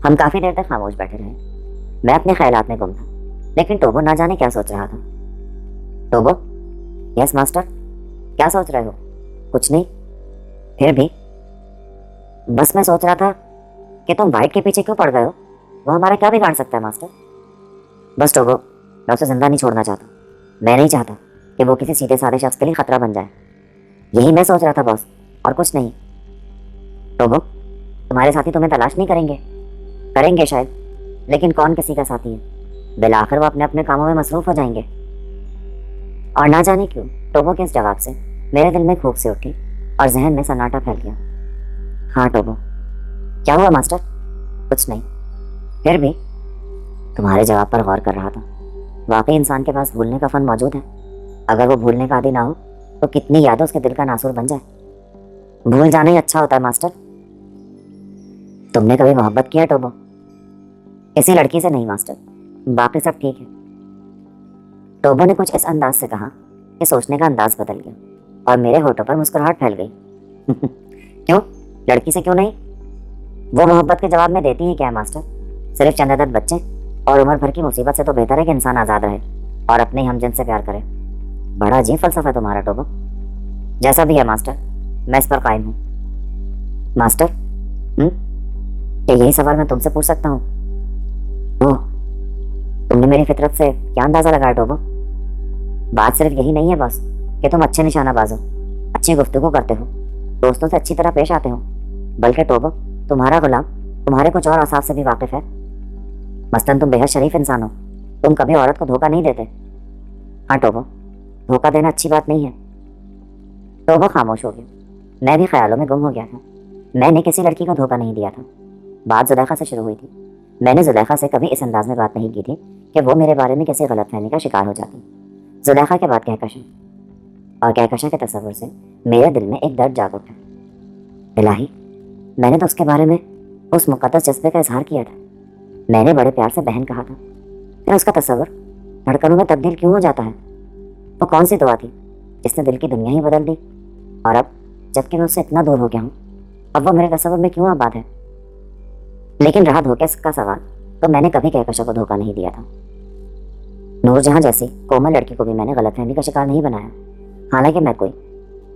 हम काफी देर तक खामोश बैठे रहे। मैं अपने ख्यालात में गुम था, लेकिन टोबो ना जाने क्या सोच रहा था। टोबो। Yes master. क्या सोच रहे हो? कुछ नहीं। फिर भी बस मैं सोच रहा था कि तुम वाइट के पीछे क्यों पड़ गए हो। वो हमारा क्या बिगाड़ सकता है मास्टर? बस टोबो, मैं उसे जिंदा नहीं छोड़ना चाहता। मैं नहीं चाहता कि वो किसी सीधे साधे शख्स के लिए खतरा बन जाए। यही मैं सोच रहा था बॉस, और कुछ नहीं। टोबो, तुम्हारे साथी तुम्हें तलाश नहीं करेंगे। करेंगे शायद, लेकिन कौन किसी का साथी है? बिलाखिर वो अपने अपने कामों में मसरूफ हो जाएंगे। और ना जाने क्यों टोबो के इस जवाब से मेरे दिल में खूब सी उठी और जहन में सन्नाटा फैल गया। हाँ टोबो। क्या हुआ मास्टर? कुछ नहीं। फिर भी तुम्हारे जवाब पर गौर कर रहा था। वाकई इंसान के पास भूलने का फन मौजूद है। अगर वो भूलने का आदी ना हो तो कितनी यादें उसके दिल का नासूर बन जाए। भूल जाना ही अच्छा होता है मास्टर। तुमने कभी मोहब्बत किया टोबो? किसी लड़की से नहीं मास्टर, बाकी सब ठीक है। टोबो ने कुछ इस अंदाज से कहा कि सोचने का अंदाज बदल गया और मेरे होठों पर मुस्कुराहट फैल गई। क्यों? लड़की से क्यों नहीं? वो मोहब्बत के जवाब में देती है क्या है मास्टर? सिर्फ चंद अदद बच्चे और उम्र भर की मुसीबत से तो बेहतर है कि इंसान आज़ाद रहे और अपने हम जिनसे प्यार करे। बड़ा अजीब फलसफा है तुम्हारा टोबो। जैसा भी है मास्टर, मैं इस पर कायम हूँ। मास्टर, क्या यही सवाल मैं तुमसे पूछ सकता हूँ? ओह, तुमने मेरी फितरत से क्या अंदाजा लगाया टोबो? बात सिर्फ यही नहीं है बस कि तुम अच्छे निशानाबाज हो, अच्छी गुफ्तगू करते हो, दोस्तों से अच्छी तरह पेश आते हो, बल्कि टोबो तुम्हारा गुलाम तुम्हारे कुछ और औसाफ से भी वाकिफ है। मसलन तुम बेहद शरीफ इंसान हो, तुम कभी औरत को धोखा नहीं देते। हाँ टोबो, धोखा देना अच्छी बात नहीं है। टोबो खामोश हो गया। मैं भी ख्यालों में गुम हो गया था। मैंने किसी लड़की को धोखा नहीं दिया था। बात जुलेखा से शुरू हुई थी। मैंने जुलेखा से कभी इस अंदाज में बात नहीं की थी कि वो मेरे बारे में किसी गलतफहमी का शिकार हो जाती। जुलेखा के बाद कहकशा, और कहकशा के तस्वुर से मेरे दिल में एक दर्द जाग उठा। इलाही, मैंने तो उसके बारे में उस मुकद्दस जज्बे का इजहार किया था। मैंने बड़े प्यार से बहन कहा था। फिर उसका तस्वुर धड़कनों में तब्दील क्यों हो जाता है? वो कौन सी दुआ थी जिसने दिल की दुनिया ही बदल दी? और अब जबकि मैं उससे इतना दूर हो गया हूँ, अब वो मेरे तस्वुर में क्यों आबाद है? लेकिन रहा धोखे का सवाल, तो मैंने कभी कहकशा को धोखा नहीं दिया था। नूरजहां जैसी कोमल लड़की को भी मैंने गलतफहमी का शिकार नहीं बनाया। हालांकि मैं कोई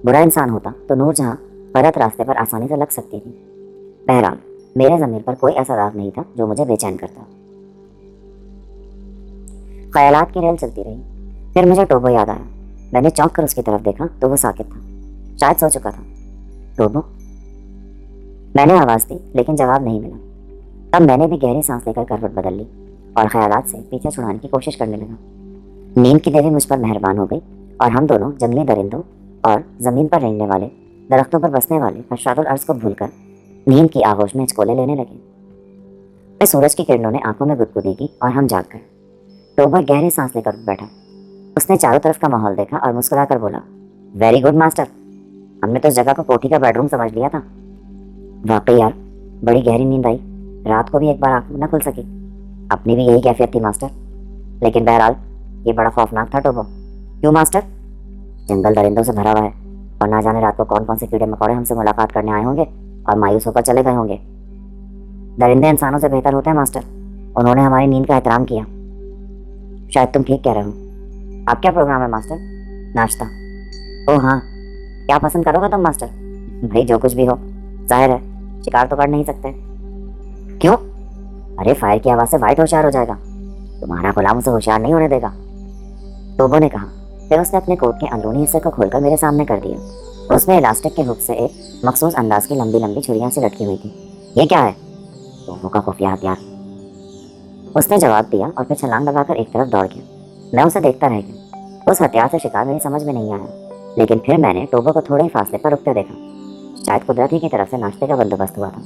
बुरा इंसान होता तो नूरजहां गलत रास्ते पर आसानी से लग सकती थी। बहरहाल मेरे ज़मीर पर कोई ऐसा दाग नहीं था जो मुझे बेचैन करता। ख्यालात की रेल चलती रही। फिर मुझे टोबो याद आया। मैंने चौंक कर उसकी तरफ देखा तो वो साकित था, शायद सो चुका था। टोबो, मैंने आवाज़ दी लेकिन जवाब नहीं मिला। तब मैंने भी गहरी सांस लेकर करवट बदल ली और ख्यालात से पीछे छुड़ाने की कोशिश करने लगा। नींद की देवी मुझ पर मेहरबान हो गई और हम दोनों जंगली दरिंदों और ज़मीन पर रेंगने वाले, दरख्तों पर बसने वाले हशरातुल अर्ज़ को भूलकर नींद की आगोश में हिचकोले लेने लगे। फिर सूरज की किरणों ने आंखों में गुदगुदी की और हम जाग गए। टोबो गहरी सांस लेकर उठ बैठा। उसने चारों तरफ का माहौल देखा और मुस्कुराकर बोला, वेरी गुड मास्टर, हमने तो इस जगह को कोठी का बेडरूम समझ लिया था। वाकई यार, बड़ी गहरी नींद आई। रात को भी एक बार आंख न खुल सकी। अपनी भी यही कैफियत थी मास्टर। लेकिन बहरहाल ये बड़ा खौफनाक था टोबो। क्यों मास्टर? जंगल दरिंदों से भरा हुआ है और ना जाने रात को कौन कौन से कीड़े मकोड़े हमसे मुलाकात करने आए होंगे और मायूस होकर चले गए होंगे। दरिंदे इंसानों से बेहतर होते हैं मास्टर। उन्होंने हमारी नींद का एहतराम किया। शायद तुम ठीक कह रहे हो। आप क्या प्रोग्राम है मास्टर? नाश्ता। ओह हाँ, क्या पसंद करोगे तुम मास्टर? भाई जो कुछ भी हो। जाहिर है शिकार तो कर नहीं सकते। क्यों? अरे फायर की आवाज़ से वाइट होशियार हो जाएगा। तुम्हारा गुलाम उसे होशियार नहीं होने देगा, टोबो ने कहा। फिर उसने अपने कोट के अंदरूनी हिस्से को खोलकर मेरे सामने कर दिया। उसमें इलास्टिक के हुक से एक मखसूस अंदाज की लंबी लंबी छुरियां से लटकी हुई थी। ये क्या है? टोबो का खुफिया हथियार, उसने जवाब दिया और फिर छलांग लगाकर एक तरफ दौड़ गया। मैं उसे देखता रह गया। उस हथियार से शिकार मेरी समझ में नहीं आया, लेकिन फिर मैंने टोबो को थोड़े ही फासले पर रुकते देखा। शायद कुदरत ही की तरफ से नाश्ते का बंदोबस्त हुआ था।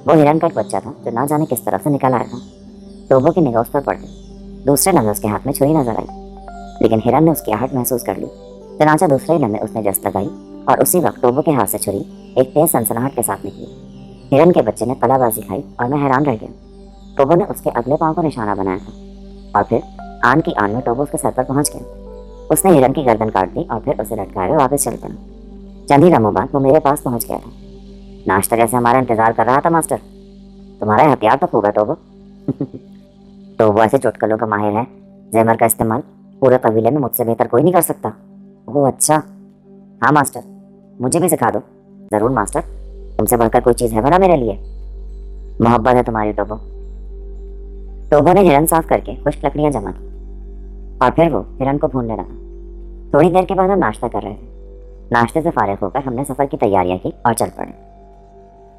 वो हिरन का एक बच्चा था जो ना जाने किस तरफ से निकल आया था। टोबो की निगाह उस पर पड़ गई। दूसरे लम्हे उसके हाथ में छुरी नजर आई, लेकिन हिरन ने उसकी आहट महसूस कर ली। चनाचा दूसरे ही लम्हे उसने जस्त लगाई और उसी वक्त टोबो के हाथ से छुरी एक तेज सनसनाहट के साथ निकली। हिरन के बच्चे ने कलाबाजी खाई और मैं हैरान रह गया। टोबो ने उसके अगले पांव को निशाना बनाया था और फिर आन की आन में टोबो उसके सर पर पहुंच गया। उसने हिरन की गर्दन काट दी और फिर उसे लटकाए हुए वापस चल पड़ा। चंद ही लम्हों बाद वो मेरे पास पहुंच गया था। नाश्ता जैसे हमारा इंतजार कर रहा था मास्टर। तुम्हारा हथियार तो खूब है टोबो। तो वो ऐसे चुटकुलों का माहिर है, जैमर का इस्तेमाल पूरे कबीले में मुझसे बेहतर कोई नहीं कर सकता। ओह अच्छा, हाँ मास्टर, मुझे भी सिखा दो। ज़रूर मास्टर, तुमसे बढ़कर कोई चीज़ है भला मेरे लिए? मोहब्बत है तुम्हारी टोबो। टोबो ने हिरन साफ करके खुश्क लकड़ियां जमा की और फिर वो हिरन को भूनने लगा। थोड़ी देर के बाद हम नाश्ता कर रहे थे। नाश्ते से फारिग होकर हमने सफ़र की तैयारियां की और चल पड़े।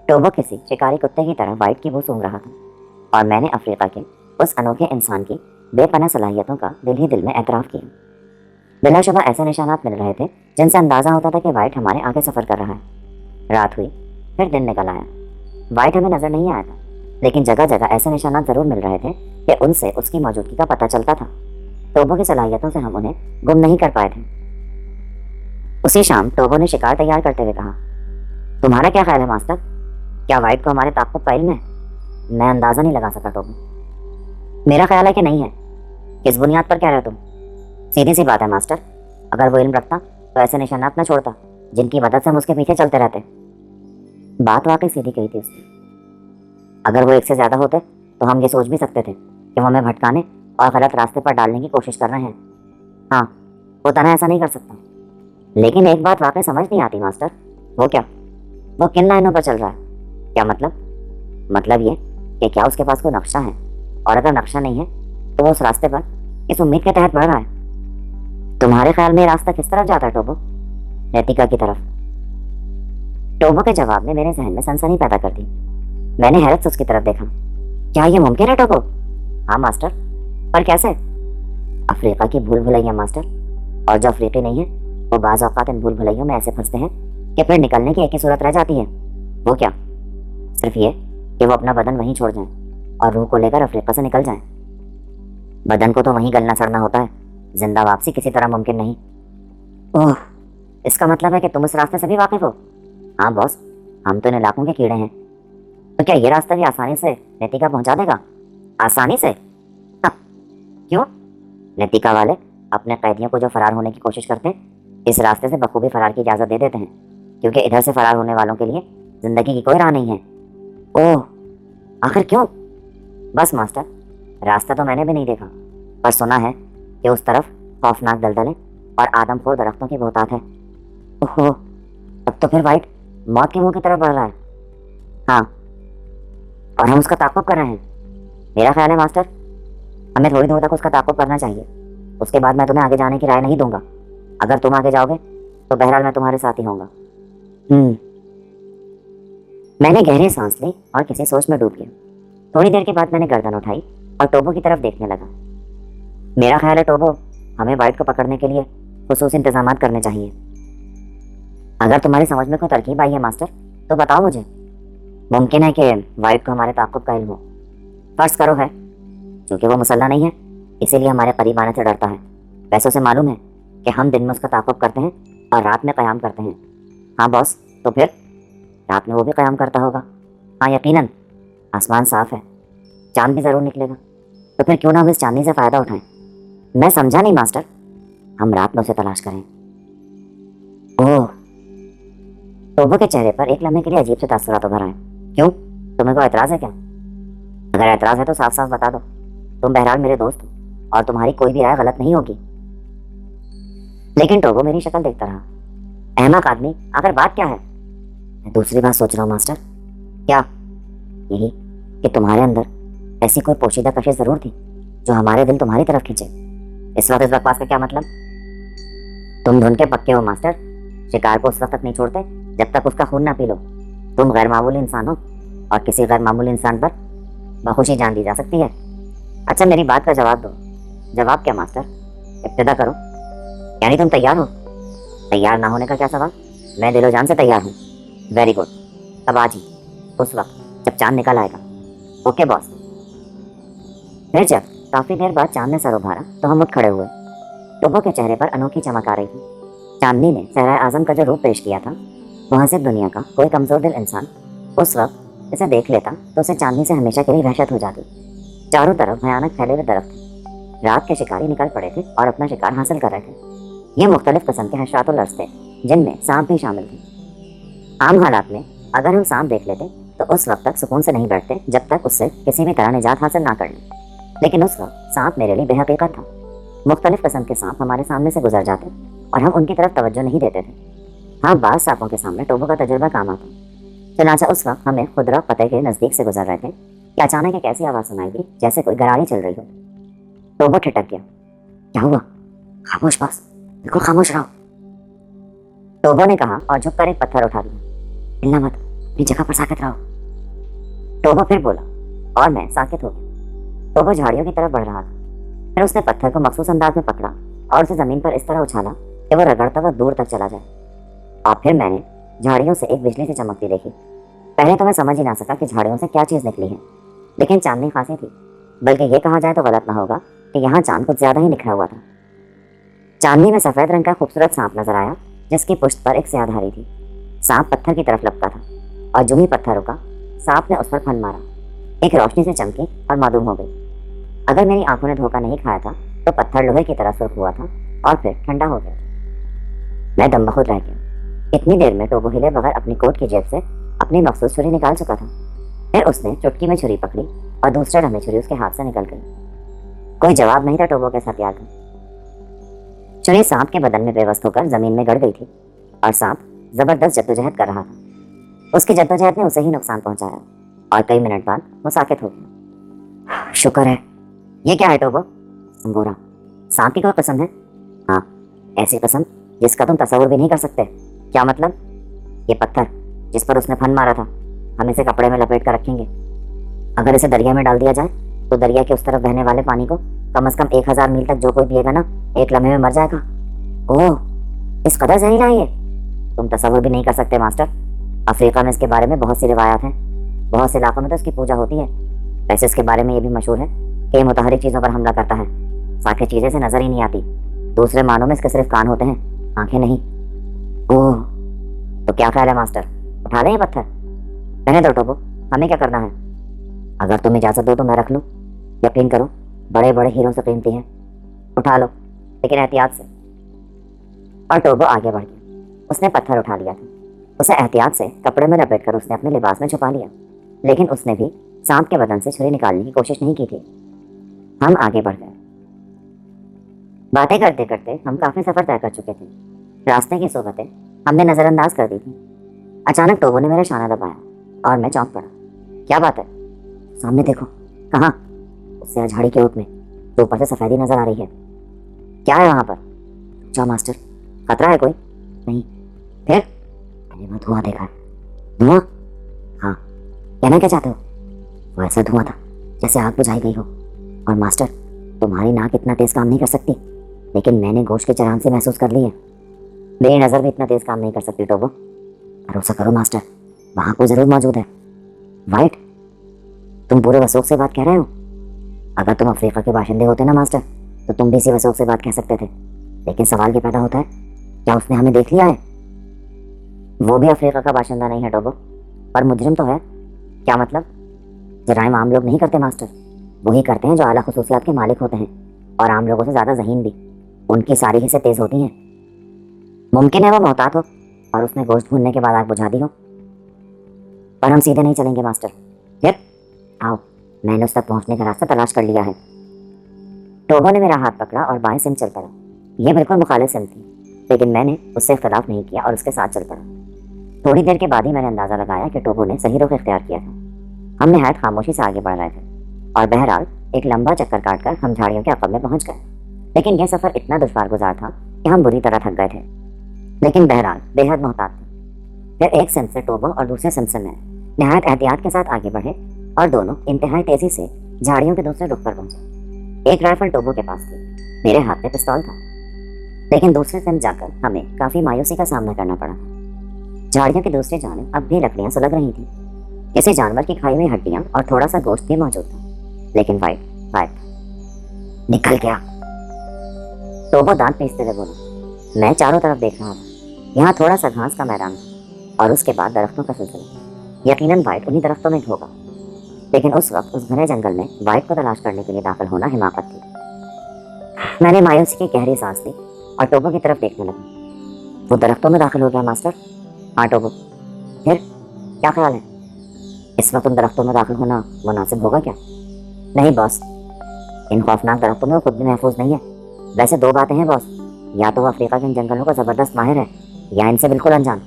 टोबो किसी शिकारी कुत्ते की तरह वाइट की वो सूंघ रहा था और मैंने अफ्रीका के उस अनोखे इंसान की बेपनाह सलाहियतों का दिल ही दिल में एतराफ़ किया। बिलाशुबा ऐसे निशानात मिल रहे थे जिनसे अंदाज़ा होता था कि वाइट हमारे आगे सफ़र कर रहा है। रात हुई, फिर दिन निकल आया। वाइट हमें नज़र नहीं आया था, लेकिन जगह जगह ऐसे निशानात ज़रूर मिल रहे थे कि उनसे उसकी मौजूदगी का पता चलता था। टोबो की सलाहियतों से हम उन्हें गुम नहीं कर पाए थे। उसी शाम टोबो ने शिकार तैयार करते हुए कहा, तुम्हारा क्या ख्याल है मास्टर, क्या वाइट को हमारे ताक़ुब का इल्म है? मैं अंदाज़ा नहीं लगा सका टोबो। मेरा ख्याल है कि नहीं है। किस बुनियाद पर कह रहे हो तुम? सीधी सी बात है मास्टर, अगर वो इल्म रखता तो ऐसे निशानात न छोड़ता जिनकी मदद से हम उसके पीछे चलते रहते। बात वाकई सीधी कही थी उसने। अगर वो एक से ज़्यादा होते तो हम ये सोच भी सकते थे कि वो हमें भटकाने और गलत रास्ते पर डालने की कोशिश कर रहे हैं। हाँ, वो तरह ऐसा नहीं कर सकता। लेकिन एक बात वाकई समझ नहीं आती मास्टर। वो क्या? वो किन लाइनों पर चल रहा है? क्या मतलब ये कि क्या उसके पास कोई नक्शा है, और अगर नक्शा नहीं है तो वो उस रास्ते पर इस उम्मीद के तहत बढ़ रहा है। तुम्हारे ख्याल में रास्ता किस तरफ जाता है टोबो? नैतिका की तरफ। टोबो के जवाब ने मेरे जहन में सनसनी पैदा कर दी। मैंने हैरत से उसकी तरफ देखा। क्या ये मुमकिन है टोबो? हाँ मास्टर, पर कैसे? अफ्रीका की भूल भुलैया मास्टर, और जो अफ्रीकी नहीं है वो बाज़ औक़ात इन भूल भुलैयों में ऐसे फंसते हैं कि फिर निकलने की एक ही सूरत रह जाती है। वो क्या? सिर्फ ये कि वो अपना बदन वहीं छोड़ जाएं और रूह को लेकर अफ्रीका से निकल जाएं। बदन को तो वहीं गलना सड़ना होता है, जिंदा वापसी किसी तरह मुमकिन नहीं। ओह, इसका मतलब है कि तुम उस रास्ते से भी वाकिफ हो? हाँ बॉस, हम तो इन इलाकों के कीड़े हैं। तो क्या ये रास्ता भी आसानी से नैतिका पहुंचा देगा? आसानी से? हाँ, क्यों? नैतिका वाले अपने कैदियों को जो फरार होने की कोशिश करते हैं इस रास्ते से बखूबी फरार की इजाज़त दे देते हैं, क्योंकि इधर से फरार होने वालों के लिए ज़िंदगी की कोई राह नहीं है। ओह, आखिर क्यों? बस मास्टर, रास्ता तो मैंने भी नहीं देखा, पर सुना है कि उस तरफ खौफनाक दलदलें और आदमखोर दरख्तों की बहुतायत है। ओहो, अब तो फिर वाइट मौत के मुंह की तरफ बढ़ रहा है। हाँ, और हम उसका ताक़ुब कर रहे हैं। मेरा ख्याल है मास्टर, हमें थोड़ी दूर तक उसका ताक़ुब करना चाहिए। उसके बाद मैं तुम्हें आगे जाने की राय नहीं दूंगा। अगर तुम आगे जाओगे तो बहरहाल मैं तुम्हारे साथ ही होऊंगा। मैंने गहरी सांस ली और किसी सोच में डूब गया। थोड़ी देर के बाद मैंने गर्दन उठाई और टोबो की तरफ देखने लगा। मेरा ख्याल है टोबो, हमें वाइट को पकड़ने के लिए खुसूसी इंतजामात करने चाहिए। अगर तुम्हारी समझ में कोई तरकीब आई है मास्टर तो बताओ मुझे। मुमकिन है कि वाइट को हमारे ताक़ुब का इल्म हो। फर्ज करो है, क्योंकि वो मुसल्ला नहीं है इसीलिए हमारे करीब आने से डरता है। वैसे उसे मालूम है कि हम दिन में उसका ताक़ुब करते हैं और रात में क़याम करते हैं। हाँ बॉस, तो फिर रात में वो भी क़याम करता होगा। हाँ यकीनन, आसमान साफ़ है, चांद भी ज़रूर निकलेगा। तो फिर क्यों ना हम इस चांदनी से फ़ायदा उठाएं? मैं समझा नहीं मास्टर। हम रात में उसे तलाश करें। ओह, टोबो के चेहरे पर एक लम्हे के लिए अजीब से तासुरात उभर आए। क्यों, तुम्हें कोई एतराज़ है क्या? अगर एतराज़ है तो साफ साफ बता दो। तुम बहरहाल मेरे दोस्त हो और तुम्हारी कोई भी राय गलत नहीं होगी। लेकिन टोबो मेरी शक्ल देखता रहा। अहमक आदमी, आखिर बात क्या है? मैं दूसरी बात सोच रहा हूँ मास्टर। क्या? यही कि तुम्हारे अंदर ऐसी कोई पोशीदा कशिश ज़रूर थी जो हमारे दिल तुम्हारी तरफ खींचे। इस वक्त इस बकवास का क्या मतलब? तुम धुन के पक्के हो मास्टर। शिकार को उस वक्त तक नहीं छोड़ते जब तक उसका खून ना पी लो। तुम गैर मामूली इंसान हो और किसी गैर मामूली इंसान पर बखुशी जान दी जा सकती है। अच्छा, मेरी बात का जवाब दो। जवाब क्या मास्टर? इब्तिदा करो। यानी तुम तैयार हो? तैयार ना होने का क्या सवाल, मैं दिलो जान से तैयार हूँ। वेरी गुड, तब आज ही, उस वक्त जब चांद निकल आएगा। Okay boss. फिर जब काफ़ी देर बाद चांद ने सर उभारा तो हम उठ खड़े हुए। टोबो के चेहरे पर अनोखी चमक आ रही थी। चांदनी ने सहराए आज़म का जो रूप पेश किया था वहाँ से दुनिया का कोई कमज़ोर दिल इंसान उस वक्त इसे देख लेता तो उसे चांदनी से हमेशा के लिए वहशत हो जाती। चारों तरफ भयानक फैले हुए दरख्त थे। रात के शिकारी निकल पड़े थे और अपना शिकार हासिल कर रहे थे। ये मुख्तलिफ किस्म के हशरातुल अर्ज़ थे जिनमें सांप भी शामिल थे। आम हालात में अगर हम सांप देख लेते तो उस वक्त तक सुकून से नहीं बैठते जब तक उससे किसी भी तरह निजात हासिल ना कर लें। लेकिन उस वक्त सांप मेरे लिए बेहकीकत था। मुख्तलिफ किस्म के सांप हमारे सामने से गुजर जाते और हम उनकी तरफ तवज्जो नहीं देते थे। हाँ, बाज़ सांपों के सामने टोबो का तजुर्बा काम आता। चनाचा उस वक्त हमें खुदरा पते के नज़दीक से गुजर रहे थे कि अचानक एक ऐसी आवाज़ सुनाई दी जैसे कोई गरारी चल रही हो। टोबो ठिठक गया। क्या हुआ? खामोश बस, बिल्कुल खामोश रहो, टोबो ने कहा और झुककर एक पत्थर उठा लिया। हिलना मत, अपनी जगह पर साकित रहो, टोबो फिर बोला और मैं साकित हो गया। टोबो झाड़ियों की तरफ बढ़ रहा था। फिर उसने पत्थर को मखसूस अंदाज में पकड़ा और उसे जमीन पर इस तरह उछाला कि वो रगड़ता हुआ दूर तक चला जाए। और फिर मैंने झाड़ियों से एक बिजली से चमकती देखी। पहले तो मैं समझ ही ना सका कि झाड़ियों से क्या चीज़ निकली है, लेकिन चांदनी खासी थी। बल्कि ये कहा जाए तो गलत ना होगा कि यहाँ चांद कुछ ज़्यादा ही निखरा हुआ था। चांदनी में सफ़ेद रंग का खूबसूरत सांप नजर आया जिसकी पुष्ट पर एक स्याधारी थी। सांप पत्थर की तरफ लपका था और जो ही पत्थर रुका, सांप ने उस पर फन मारा। एक रोशनी से चमकी और मालूम हो गई। अगर मेरी आंखों ने धोखा नहीं खाया था तो पत्थर लोहे की तरह सुर्ख हुआ था और फिर ठंडा हो गया। मैं दम्बखुद रह गया। इतनी देर में टोबो हिले बगैर अपनी कोट की जेब से अपनी मखसूस छुरी निकाल चुका था। फिर उसने चुटकी में छुरी पकड़ी और दूसरा डमी छुरी उसके हाथ से निकल गई। कोई जवाब नहीं था टोबो के हथियार का। छुरी सांप के बदन में बेवस्त होकर जमीन में गड़ गई थी और सांप जबरदस्त जद्दोजहद कर रहा था। उसकी जद्दोजहद ने उसे ही नुकसान पहुंचाया और कई मिनट बाद वो साकित हो गया। शुक्र है। ये क्या है टोबो? संगोरा। सांप की कोई कसम है? हाँ, ऐसी कसम जिसका तुम तस्वुर भी नहीं कर सकते। क्या मतलब? ये पत्थर जिस पर उसने फन मारा था, हम इसे कपड़े में लपेट कर रखेंगे। अगर इसे दरिया में डाल दिया जाए तो दरिया के उस तरफ बहने वाले पानी को कम से कम 1000 मील तक जो कोई पिएगा ना, एक लम्हे में मर जाएगा। ओह, इस कदर जहरीला है ये, तुम तस्वुर भी नहीं कर सकते मास्टर। अफ्रीका में इसके बारे में बहुत सी रिवायात हैं। बहुत से इलाकों में तो इसकी पूजा होती है। वैसे इसके बारे में ये भी मशहूर है कि ये मुतहरिक चीज़ों पर हमला करता है। बाकी चीज़ें से नजर ही नहीं आती। दूसरे मानों में इसके सिर्फ कान होते हैं, आंखें नहीं। ओह, तो क्या ख्याल है मास्टर, उठा लें ये पत्थर? रहने दो टोबो, हमें क्या करना है? अगर तुम इजाज़त दो तो मैं रख लूँ। यकीन करो, बड़े बड़े हीरों से कीमती हैं। उठा लो, लेकिन एहतियात से। और टोबो आगे बढ़ गया। उसने पत्थर उठा लिया था। उसे एहतियात से कपड़े में लपेट कर उसने अपने लिबास में छुपा लिया, लेकिन उसने भी सांप के बदन से छुरी निकालने की कोशिश नहीं की थी। हम आगे बढ़ गए। बातें करते करते हम काफ़ी सफ़र तय कर चुके थे। रास्ते की सोबतें हमने नज़रअंदाज कर दी थी। अचानक टोबो ने मेरा शाना दबाया और मैं चौंक पड़ा। क्या बात है? सामने देखो। कहाँ? उससे झाड़ी के ओट में, तो ऊपर से सफ़ेदी नज़र आ रही है। क्या है वहाँ पर? जा मास्टर, खतरा है कोई? नहीं। फिर? मैंने वहाँ धुआं देखा है। धुआं? हाँ। कहना क्या चाहते हो? वो ऐसा धुआं था जैसे आग बुझाई गई हो। और मास्टर, तुम्हारी नाक इतना तेज़ काम नहीं कर सकती, लेकिन मैंने गोश्त के चरान से महसूस कर ली है। मेरी नज़र भी इतना तेज़ काम नहीं कर सकती टोबो। भरोसा करो मास्टर, वहाँ कोई ज़रूर मौजूद है। वाइट, तुम पूरे वसूख से बात कह रहे हो? अगर तुम अफ्रीका के बाशिंदे होते ना मास्टर, तो तुम भी इसी वसूख से बात कह सकते थे। लेकिन सवाल ये पैदा होता है, क्या उसने हमें देख लिया है? वो भी अफ्रीका का बाशिंदा नहीं है टोबो, पर मुजरिम तो है। क्या मतलब? जराइम आम लोग नहीं करते मास्टर, वही करते हैं जो आला खुसूसियात के मालिक होते हैं और आम लोगों से ज़्यादा ज़हीन भी। उनकी सारी हिस्से तेज़ होती हैं। मुमकिन है वो मोहतात हो और उसने गोश्त भूनने के बाद आग बुझा दी हो, पर हम सीधे नहीं चलेंगे मास्टर। फिर आओ, मैंने उस तक पहुंचने का रास्ता तलाश कर लिया है। टोबो ने मेरा हाथ पकड़ा और बाएं सिम चल पड़ा। यह बिल्कुल मुखालिफ सिम थी, लेकिन मैंने उससे इख्तलाफ नहीं किया और उसके साथ चल पड़ा। थोड़ी देर के बाद ही मैंने अंदाज़ा लगाया कि टोबो ने सही रुख इख्तियार किया था। हम नहायत खामोशी से आगे बढ़ रहे थे और बहरहाल एक लंबा चक्कर काटकर हम झाड़ियों के अक़ब में पहुंच गए। लेकिन यह सफ़र इतना दुश्वार गुजार था कि हम बुरी तरह थक गए थे, लेकिन बहरहाल बेहद मोहतात थे। फिर एक सिम से टोबो और दूसरे सिम से मैं नहायत एहतियात के साथ आगे बढ़े और दोनों इंतहाई तेज़ी से झाड़ियों के दूसरे रुख पर पहुंचे। एक राइफल टोबो के पास थी, मेरे हाथ में पिस्तौल था, लेकिन दूसरे सिम जाकर हमें काफ़ी मायूसी का सामना करना पड़ा। झाड़ियों की दूसरी जानिब अब भी लकड़ियाँ सुलग रही थीं। किसी जानवर की खाई हुई हड्डियाँ और थोड़ा सा गोश्त भी मौजूद था, लेकिन वाइट गायब था। निकल गया, टोबो दांत पीसते हुए बोला। मैं चारों तरफ देख रहा था। यहाँ थोड़ा सा घास का मैदान था और उसके बाद दरख्तों का सिलसिला। यकीनन वाइट उन्हीं दरख्तों में होगा, लेकिन उस वक्त उस घने जंगल में वाइट को तलाश करने के लिए दाखिल होना हिमाकत थी। मैंने मायूसी की गहरी सांस ली और टोबो की तरफ देखने लगा। वो दरख्तों में दाखिल हो गया मास्टर। हाँ टोबो, फिर क्या ख्याल है? इस वक्त उन दरख्तों में दाखिल होना मुनासिब होगा क्या? नहीं बॉस, इन खौफनाक दरख्तों में वो खुद भी महफूज नहीं है। वैसे दो बातें हैं बॉस, या तो वो अफ्रीका के इन जंगलों का ज़बरदस्त माहिर है या इनसे बिल्कुल अनजान।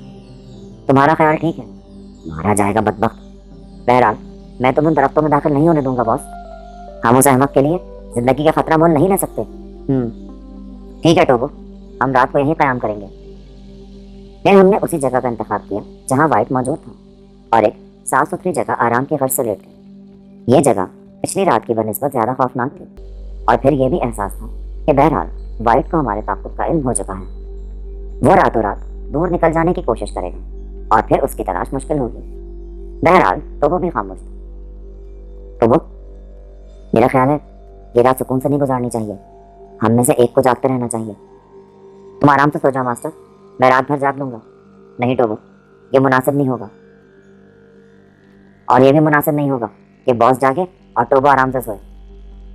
तुम्हारा ख्याल ठीक है, मारा जाएगा बदबख्त। बहरहाल मैं तुम्हें दरख्तों में दाखिल नहीं होने दूंगा बॉस। हम उस अहमक के लिए जिंदगी का खतरा मोल नहीं ले सकते। ठीक है टोबो, हम रात को यहीं क़याम करेंगे। फिर हमने उसी जगह का इंतखाब किया जहाँ वाइट मौजूद था और एक साफ सुथरी जगह आराम की गर्ज से लेट गए। ये जगह पिछली रात की बनिस्बत ज़्यादा खौफनाक थी और फिर यह भी एहसास था कि बहरहाल वाइट को हमारे ताक़ुब का इल्म हो चुका है। वो रातों रात दूर निकल जाने की कोशिश करेगा और फिर उसकी तलाश मुश्किल होगी। बहरहाल टोबो भी खामोश था। टोबो, मेरा ख्याल है ये रात सुकून से नहीं गुजारनी चाहिए। हम में से एक को जागते रहना चाहिए। तुम आराम से सो जाओ मास्टर, मैं रात भर जाग लूंगा। नहीं टोबो, ये मुनासिब नहीं होगा। और ये भी मुनासिब नहीं होगा कि बॉस जागे और टोबो आराम से सोए।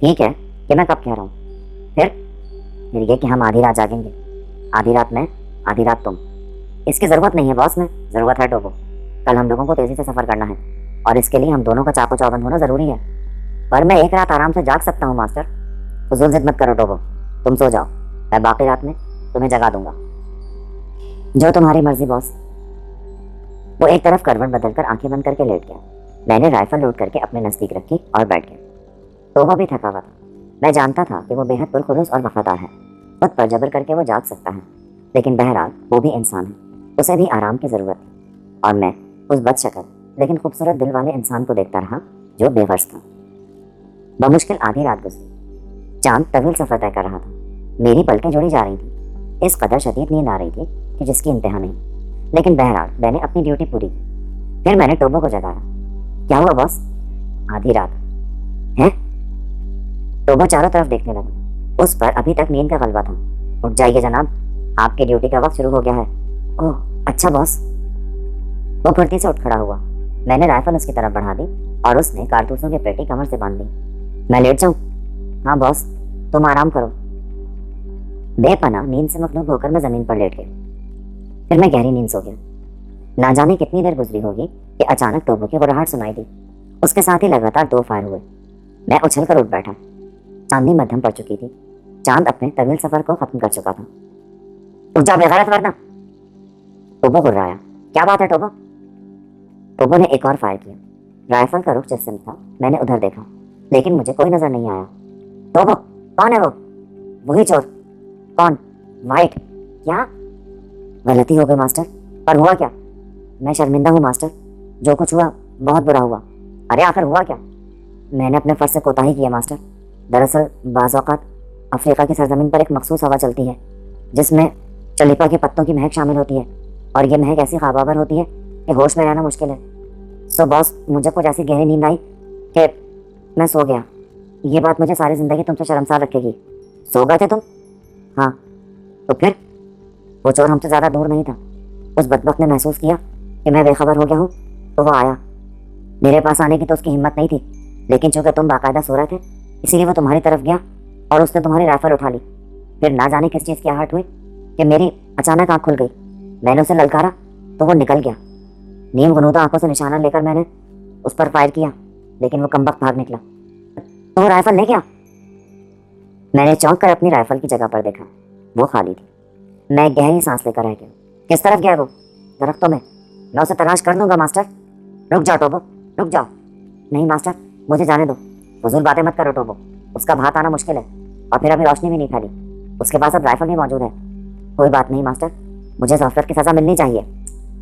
ठीक है कि मैं कब कह रहा हूँ। फिर ये कि हम आधी रात जागेंगे, आधी रात मैं, आधी रात तुम। इसकी ज़रूरत नहीं है बॉस, में ज़रूरत है टोबो। कल हम लोगों को तेज़ी से सफ़र करना है और इसके लिए हम दोनों का चाको चौबंद होना ज़रूरी है। पर मैं एक रात आराम से जाग सकता हूँ मास्टर। फजूल जिद मत करो टोबो, तुम सो जाओ, मैं बाकी रात में तुम्हें जगा दूंगा। जो तुम्हारी मर्जी बॉस। वो एक तरफ करवट बदलकर आंखें बंद करके लेट गया। मैंने राइफल लोड करके अपने नज़दीक रखी और बैठ गया। टोबो भी थका हुआ था। मैं जानता था कि वो बेहद पुरखुलूस और वफादार है। खुद पर जबर करके वो जाग सकता है, लेकिन बहरहाल वो भी इंसान है, उसे भी आराम की ज़रूरत थी। और मैं उस बदशक्ल लेकिन खूबसूरत दिल वाले इंसान को देखता रहा जो बेगर्ज था। बमुश्किल आधी रात गुजरी। चांद तवील सफ़र तय कर रहा था। मेरी पलकें जुड़ी जा रही थी। इस कदर शदीद नींद आ रही थी कि जिसकी इंतहा नहीं। लेकिन बहरहाल मैंने अपनी ड्यूटी पूरी की। फिर मैंने टोबो को जगाया। क्या हुआ बॉस? आधी रात है? टोबो चारों तरफ देखने लगा। उस पर अभी तक नींद का गलबा था। उठ जाइए जनाब, आपकी ड्यूटी का वक्त शुरू हो गया है। ओह अच्छा बॉस। वो फुर्ती से उठ खड़ा हुआ। मैंने राइफल उसकी तरफ बढ़ा दी और उसने कारतूसों की पेटी कमर से बांध दी। मैं लेट जाऊं? हाँ बॉस, तुम आराम करो। बेपनाह नींद से मखलूब होकर मैं जमीन पर लेट गया। फिर मैं गहरी नींद सो गया। ना जाने कितनी देर गुजरी होगी कि अचानक टोबो की गुर्राहट सुनाई दी। उसके साथ ही लगातार 2 फायर हुए। मैं उछल कर उठ बैठा। चांदनी मध्यम पड़ चुकी थी। चांद अपने तवील सफर को खत्म कर चुका था। उठ जा बेगैरत वरना। टोबो गुर्राया। क्या बात है टोबो? टोबो ने एक और फायर किया। राइफल का रुख जिस सिमत था मैंने उधर देखा, लेकिन मुझे कोई नजर नहीं आया। टोबो, कौन है वो? वही चोर। कौन? वाइट। क्या? गलती हो गई मास्टर। पर हुआ क्या? मैं शर्मिंदा हूँ मास्टर, जो कुछ हुआ बहुत बुरा हुआ। अरे आखिर हुआ क्या? मैंने अपने फर्ज से कोताही किया मास्टर। दरअसल बाज़ औक़ात अफ्रीका की सरजमीन पर एक मखसूस हवा चलती है जिसमें चलिपा के पत्तों की महक शामिल होती है, और ये महक ऐसी ख़ाबावर होती है कि होश में रहना मुश्किल है। सो बॉस, मुझे कुछ ऐसी गहरी नींद आई कि मैं सो गया। ये बात मुझे सारी ज़िंदगी तुमसे शर्मसार रखेगी। सो गए थे तुम? हाँ। तो फिर? वो चोर हमसे ज़्यादा दूर नहीं था। उस बदबख्त ने महसूस किया कि मैं बेखबर हो गया हूँ तो वो आया। मेरे पास आने की तो उसकी हिम्मत नहीं थी, लेकिन चूंकि तुम बाकायदा सो रहे थे इसीलिए वो तुम्हारी तरफ गया और उसने तुम्हारी राइफल उठा ली। फिर ना जाने किस चीज़ की आहट हुई कि मेरी अचानक आँख खुल गई। मैंने उसे ललकारा तो वो निकल गया। नीम गुनूदा आंखों से निशाना लेकर मैंने उस पर फायर किया, लेकिन वो कमबख्त भाग निकला। तो वो राइफल ले गया? मैंने चौंक कर अपनी राइफल की जगह पर देखा। वो खाली थी। मैं गहरी सांस लेकर रह गया। किस तरफ गया वो? दरख्तों में। मैं उसे तलाश कर दूंगा मास्टर। रुक जाओ टोबो, रुक जाओ। नहीं मास्टर, मुझे जाने दो। फजूल बातें मत करो टोबो, उसका भात आना मुश्किल है और फिर अभी रोशनी भी नहीं फैली। उसके पास अब राइफल भी मौजूद है। कोई बात नहीं मास्टर, मुझे ज़फरत की सज़ा मिलनी चाहिए।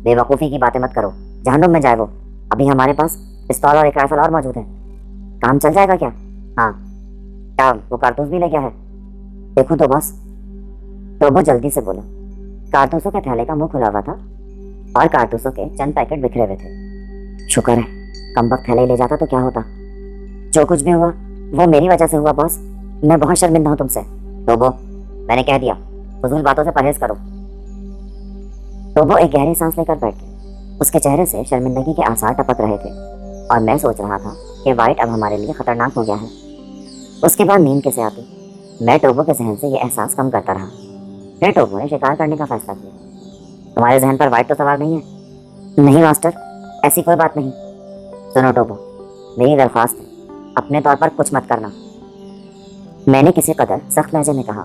बेवकूफ़ी की बातें मत करो, जहन्नुम में जाए वो। अभी हमारे पास पिस्तौल और एक राइफल और मौजूद है। काम चल जाएगा क्या? हाँ। क्या वो कारतूस भी ले गया है? देखो तो बॉस। टोबो जल्दी से बोला। कारतूसों के थैले का मुंह खुला हुआ था और कारतूसों के चंद पैकेट बिखरे हुए थे। शुक्र है, कमबख्त थैले ले जाता तो क्या होता। जो कुछ भी हुआ वो मेरी वजह से हुआ बॉस। मैं बहुत शर्मिंदा हूँ तुमसे। टोबो, मैंने कह दिया, फजूल बातों से परहेज करो। टोबो एक गहरी सांस लेकर बैठ गया। उसके चेहरे से शर्मिंदगी के आसार टपक रहे थे और मैं सोच रहा था कि वाइट अब हमारे लिए खतरनाक हो गया है। उसके बाद नींद कैसे आती? मैं टोबो के जहन से यह एहसास कम करता रहा। फिर टोबो ने शिकार करने का फैसला किया। तुम्हारे जहन पर वाइट तो सवार नहीं है? नहीं मास्टर, ऐसी कोई बात नहीं। सुनो टोबो, मेरी दरख्वास्त है, अपने तौर पर कुछ मत करना, मैंने किसी कदर सख्त लहजे में कहा,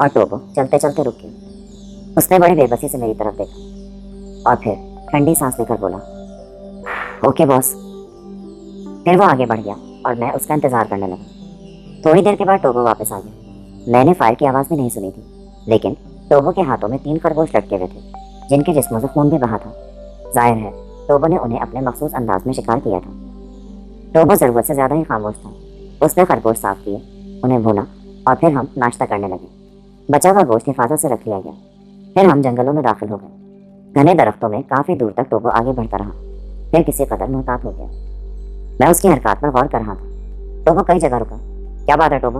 और टोबो चलते चलते रुक गया। उसने बड़ी बेबसी से मेरी तरफ देखा और फिर ठंडी सांस लेकर बोला, ओके बॉस। फिर वो आगे बढ़ गया और मैं उसका इंतजार करने लगा। थोड़ी देर के बाद टोबो वापस आ गया। मैंने फायर की आवाज़ भी नहीं सुनी थी, लेकिन टोबो के हाथों में 3 खरगोश लटके हुए थे, जिनके जिस्मों से खून भी बहा था। जाहिर है टोबो ने उन्हें अपने मखसूस अंदाज में शिकार किया था। टोबो ज़रूरत से ज़्यादा ही खामोश था। उसने खरगोश साफ किए, उन्हें भूना, और फिर हम नाश्ता करने लगे। बचा हुआ गोश्त हिफाजत से रख लिया गया। फिर हम जंगलों में दाखिल हो गए। घने दरख्तों में काफ़ी दूर तक टोबो आगे बढ़ता रहा, फिर किसी कदर मुहतात हो गया। मैं उसकी हरकत पर गौर कर रहा था। टोबो कई जगह रुका। क्या बात है टोबो?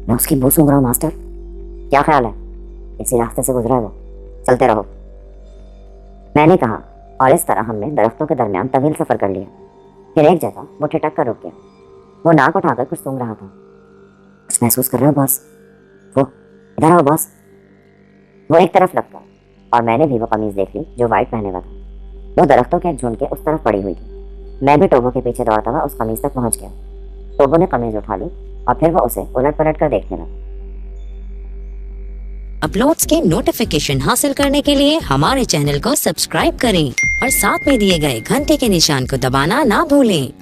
मैं उसकी बू सूंघ रहा हूँ मास्टर। क्या ख्याल है? इसी रास्ते से गुजरा है वो, चलते रहो, मैंने कहा, और इस तरह हमने दरख्तों के दरमियान तवील सफ़र कर लिया। फिर एक जगह वो ठिठक कर रुक गया। वो नाक उठाकर कुछ सूंघ रहा था। कुछ महसूस कर रहे हो बॉस? वो इधर आओ बॉस। वो एक तरफ लपका और मैंने भी वो कमीज़ देख ली जो वाइट पहने हुआ था। वो दरख्तों के एक झुंड के उस तरफ पड़ी हुई थी। मैं भी टोबो के पीछे दौड़ता हुआ उस कमीज़ तक पहुंच गया। टोबो ने कमीज़ उठा ली और फिर वो उसे उलट पलट कर देखने लगा। अपलोड्स के नोटिफिकेशन हासिल करने के लिए हमारे चैनल को सब्सक्राइब करें और साथ में दिए गए घंटे के निशान को दबाना ना भूलें।